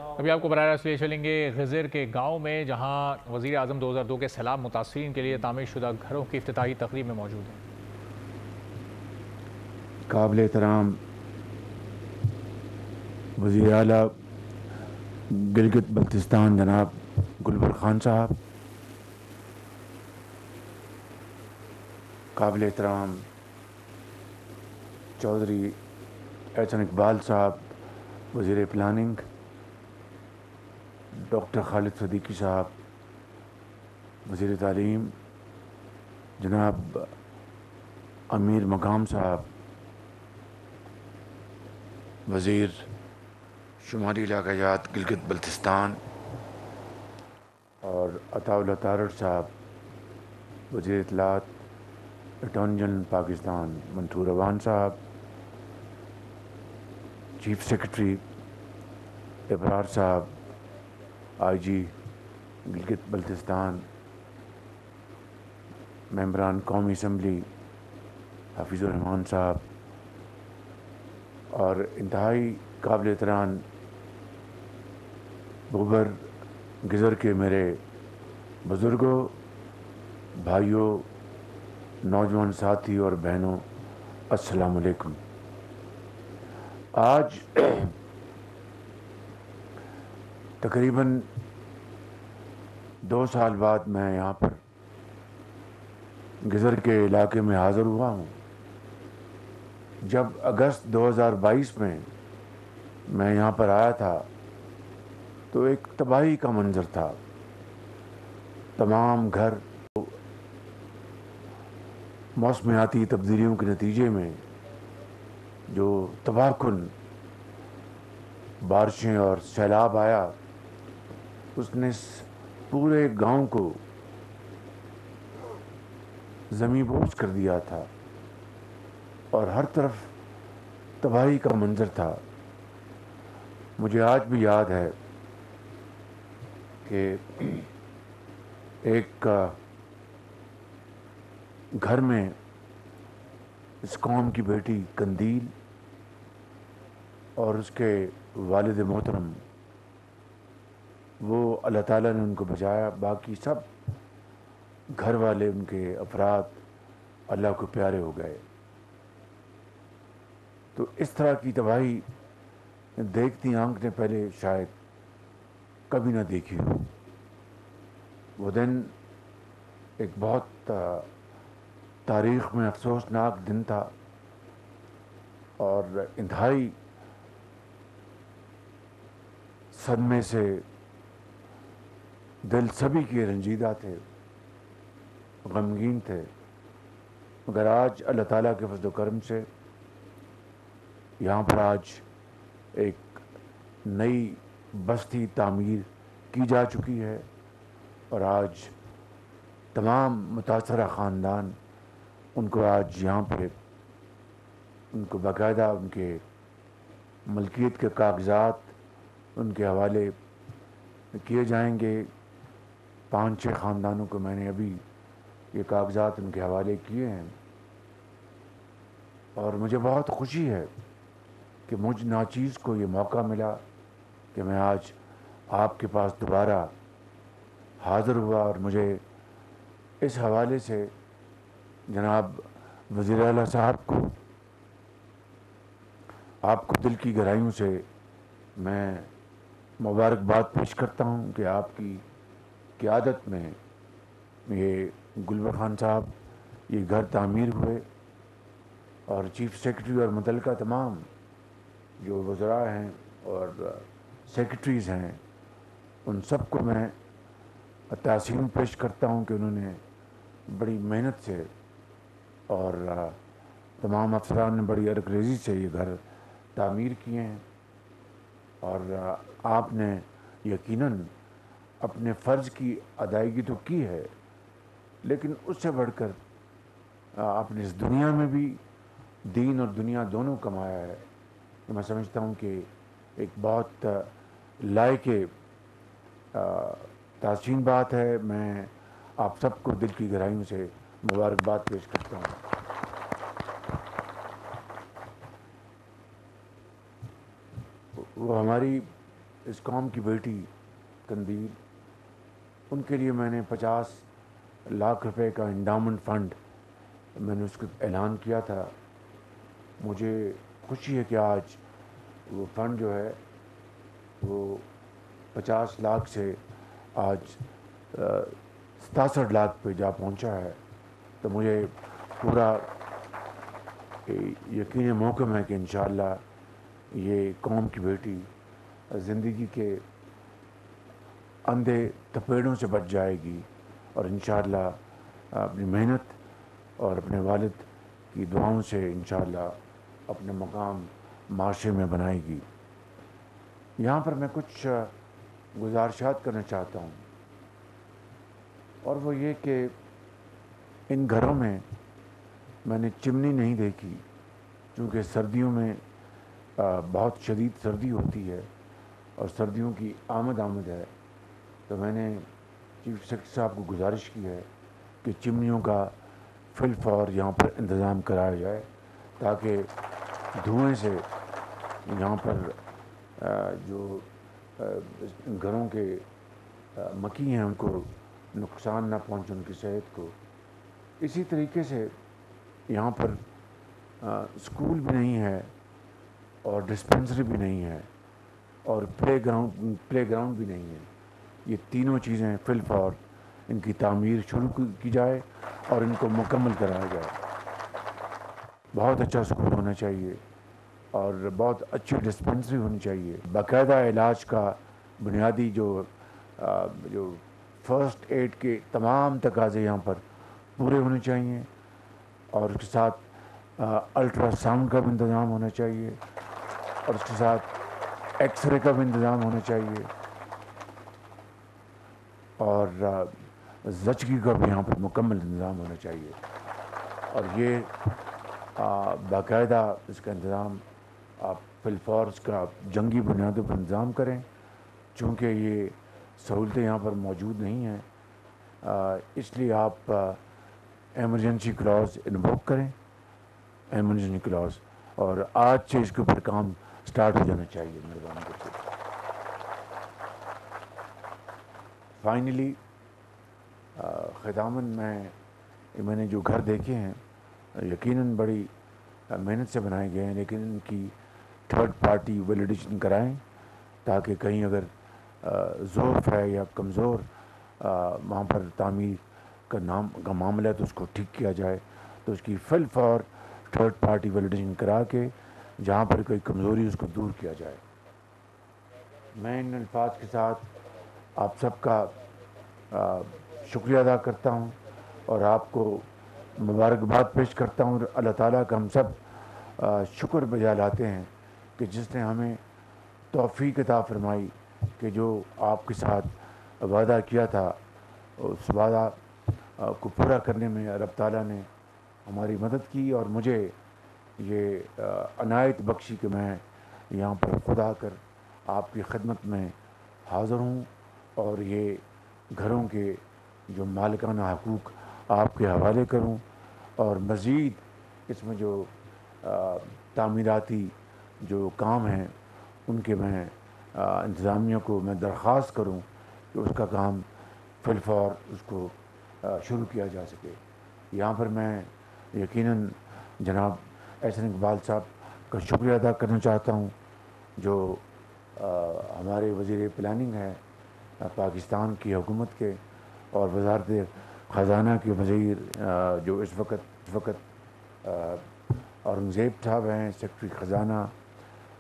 ابھی آپ کو براہ راست لے چلیں گے غزر کے گاؤں میں، جہاں وزیر اعظم 2002 کے سیلاب متاثرین کے لیے تعمیر شدہ گھروں کی افتتاحی تقریب میں موجود ہیں۔ قابل احترام وزیر اعلیٰ گلگت بلتستان جناب گلبر خان صاحب، قابل احترام چودھری احسن اقبال صاحب وزیر پلاننگ، ڈاکٹر خالد صدیقی صاحب وزیر تعلیم، جناب امیر مقام صاحب وزیر شمالی علاقیات گلگت بلتستان، اور عطاء اللہ تارڑ صاحب وزیر اطلاعات اٹارنی جنرل پاکستان منصور اوان صاحب، چیف سیکرٹری ابرار صاحب آئی جی گلگت بلتستان، ممبران قومی اسمبلی حفیظ الرحمان صاحب، اور انتہائی قابل احترام بوبر گزر کے میرے بزرگوں، بھائیوں، نوجوان ساتھی اور بہنوں، السلام علیکم۔ آج تقریباً 2 سال بعد میں یہاں پر گزر کے علاقے میں حاضر ہوا ہوں۔ جب اگست 2022 میں یہاں پر آیا تھا تو ایک تباہی کا منظر تھا، تمام گھر موسمیاتی تبدیلیوں کے نتیجے میں جو تباہ کن بارشیں اور سیلاب آیا، اس نے پورے گاؤں کو زمیں بوس کر دیا تھا اور ہر طرف تباہی کا منظر تھا۔ مجھے آج بھی یاد ہے کہ ایک گھر میں اس قوم کی بیٹی قندیل اور اس کے والد محترم، وہ اللہ تعالیٰ نے ان کو بچایا، باقی سب گھر والے ان کے افراد اللہ کو پیارے ہو گئے۔ تو اس طرح کی تباہی دیکھتی آنکھ نے پہلے شاید کبھی نہ دیکھی ہو۔ وہ دن ایک بہت تاریخ میں افسوسناک دن تھا اور انتہائی صدمے سے دل سبھی کے رنجیدہ تھے، غمگین تھے، مگر آج اللہ تعالیٰ کے فضل و کرم سے یہاں پر آج ایک نئی بستی تعمیر کی جا چکی ہے، اور آج تمام متاثرہ خاندان ان کو آج یہاں پہ ان کو باقاعدہ ان کے ملکیت کے کاغذات ان کے حوالے کیے جائیں گے۔ 5-6 خاندانوں کو میں نے ابھی یہ کاغذات ان کے حوالے کیے ہیں، اور مجھے بہت خوشی ہے کہ مجھ ناچیز کو یہ موقع ملا کہ میں آج آپ کے پاس دوبارہ حاضر ہوا، اور مجھے اس حوالے سے جناب وزیر اعلیٰ صاحب کو، آپ کو دل کی گہرائیوں سے میں مبارکباد پیش کرتا ہوں کہ آپ کی قیادت میں یہ گلبر خان صاحب یہ گھر تعمیر ہوئے، اور چیف سیکرٹری اور متعلقہ تمام جو وزراء ہیں اور سیکرٹریز ہیں، ان سب کو میں تحسین پیش کرتا ہوں کہ انہوں نے بڑی محنت سے اور تمام افسران نے بڑی ارکریزی سے یہ گھر تعمیر کیے ہیں، اور آپ نے یقیناً اپنے فرض کی ادائیگی تو کی ہے، لیکن اس سے بڑھ کر آپ نے اس دنیا میں بھی دین اور دنیا دونوں کمایا ہے۔ تو میں سمجھتا ہوں کہ ایک بہت لائق تحسین بات ہے۔ میں آپ سب کو دل کی گہرائیوں سے مبارکباد پیش کرتا ہوں۔ وہ ہماری اس قوم کی بیٹی قندیل، ان کے لیے میں نے 50 لاکھ روپے کا انڈاؤمنٹ فنڈ میں نے اس کو اعلان کیا تھا۔ مجھے خوشی ہے کہ آج وہ فنڈ جو ہے وہ 50 لاکھ سے آج 67 لاکھ پہ جا پہنچا ہے۔ تو مجھے پورا یقین موقع ہے کہ انشاءاللہ یہ قوم کی بیٹی زندگی کے اندھے تپیڑوں سے بچ جائے گی اور انشاءاللہ اپنی محنت اور اپنے والد کی دعاؤں سے انشاءاللہ اپنے مقام معاشرے میں بنائے گی۔ یہاں پر میں کچھ گزارشات کرنا چاہتا ہوں، اور وہ یہ کہ ان گھروں میں نے چمنی نہیں دیکھی، چونکہ سردیوں میں بہت شدید سردی ہوتی ہے اور سردیوں کی آمد ہے۔ تو میں نے چیف سیکرٹری صاحب کو گزارش کی ہے کہ چمنیوں کا فی الفور یہاں پر انتظام کرایا جائے، تاکہ دھوئیں سے یہاں پر جو گھروں کے مکی ہیں ان کو نقصان نہ پہنچے، ان کی صحت کو۔ اسی طریقے سے یہاں پر اسکول بھی نہیں ہے اور ڈسپنسری بھی نہیں ہے اور پلے گراؤنڈ بھی نہیں ہے۔ یہ تینوں چیزیں فی الفور ان کی تعمیر شروع کی جائے اور ان کو مکمل کرایا جائے۔ بہت اچھا اسکول ہونا چاہیے اور بہت اچھی ڈسپنسری ہونی چاہیے، باقاعدہ علاج کا بنیادی جو فرسٹ ایڈ کے تمام تقاضے یہاں پر پورے ہونے چاہیے، اور اس کے ساتھ الٹرا ساؤنڈ کا بھی انتظام ہونا چاہیے، اور اس کے ساتھ ایکس رے کا بھی انتظام ہونا چاہیے، اور زچگی کا بھی یہاں پر مکمل انتظام ہونا چاہیے۔ اور یہ باقاعدہ اس کا انتظام آپ فی الفور اس کا جنگی بنیادوں پر انتظام کریں، چونکہ یہ سہولتیں یہاں پر موجود نہیں ہیں۔ اس لیے آپ ایمرجنسی کلاز انووک کریں، ایمرجنسی کلاز، اور آج سے اس کے اوپر کام سٹارٹ ہو جانا چاہیے، مہربانی کر کے۔ فائنلی ختاماً میں نے جو گھر دیکھے ہیں یقیناً بڑی محنت سے بنائے گئے ہیں، لیکن ان کی تھرڈ پارٹی ویلیڈیشن کرائیں، تاکہ کہیں اگر ضعف ہے یا کمزور وہاں پر تعمیر کا معاملہ ہے تو اس کو ٹھیک کیا جائے۔ تو اس کی فی الفور تھرڈ پارٹی ویلیڈیشن کرا کے جہاں پر کوئی کمزوری اس کو دور کیا جائے۔ میں ان الفاظ کے ساتھ آپ سب کا شکریہ ادا کرتا ہوں اور آپ کو مبارکباد پیش کرتا ہوں، اور اللہ تعالیٰ کا ہم سب شکر بجا لاتے ہیں کہ جس نے ہمیں توفیق عطا فرمائی کہ جو آپ کے ساتھ وعدہ کیا تھا اس وعدہ کو پورا کرنے میں رب تعالیٰ نے ہماری مدد کی، اور مجھے یہ عنایت بخشی کہ میں یہاں پر خود آ کر آپ کی خدمت میں حاضر ہوں اور یہ گھروں کے جو مالکانہ حقوق آپ کے حوالے کروں، اور مزید اس میں جو تعمیراتی جو کام ہیں ان کے میں انتظامیہ کو میں درخواست کروں کہ اس کا کام فی الفور اس کو شروع کیا جا سکے۔ یہاں پر میں یقیناً جناب احسن اقبال صاحب کا شکریہ ادا کرنا چاہتا ہوں، جو ہمارے وزیر پلاننگ ہے پاکستان کی حکومت کے، اور وزارت خزانہ کے وزیر جو اس وقت اورنگزیب صاحب ہیں سیکرٹری خزانہ،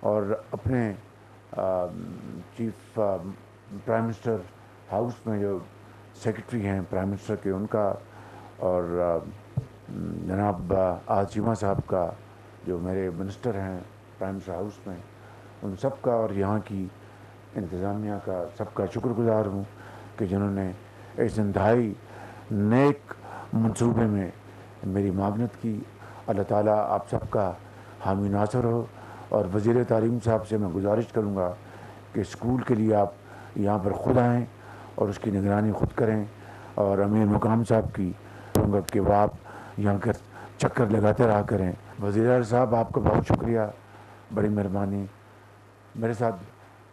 اور اپنے چیف پرائم منسٹر ہاؤس میں جو سیکرٹری ہیں پرائم منسٹر کے ان کا، اور جناب عاصمہ صاحب کا جو میرے منسٹر ہیں پرائم منسٹر ہاؤس میں، ان سب کا اور یہاں کی انتظامیہ کا سب کا شکر گزار ہوں کہ جنہوں نے اس انتہائی نیک منصوبے میں میری معاونت کی۔ اللہ تعالیٰ آپ سب کا حامی ناصر ہو، اور وزیر تعلیم صاحب سے میں گزارش کروں گا کہ اسکول کے لیے آپ یہاں پر خود آئیں اور اس کی نگرانی خود کریں، اور امیر مقام صاحب کی کہوں گا کہ وہ آپ یہاں کر چکر لگاتے رہا کریں۔ وزیر اعظم صاحب آپ کا بہت شکریہ، بڑی مہربانی۔ میرے ساتھ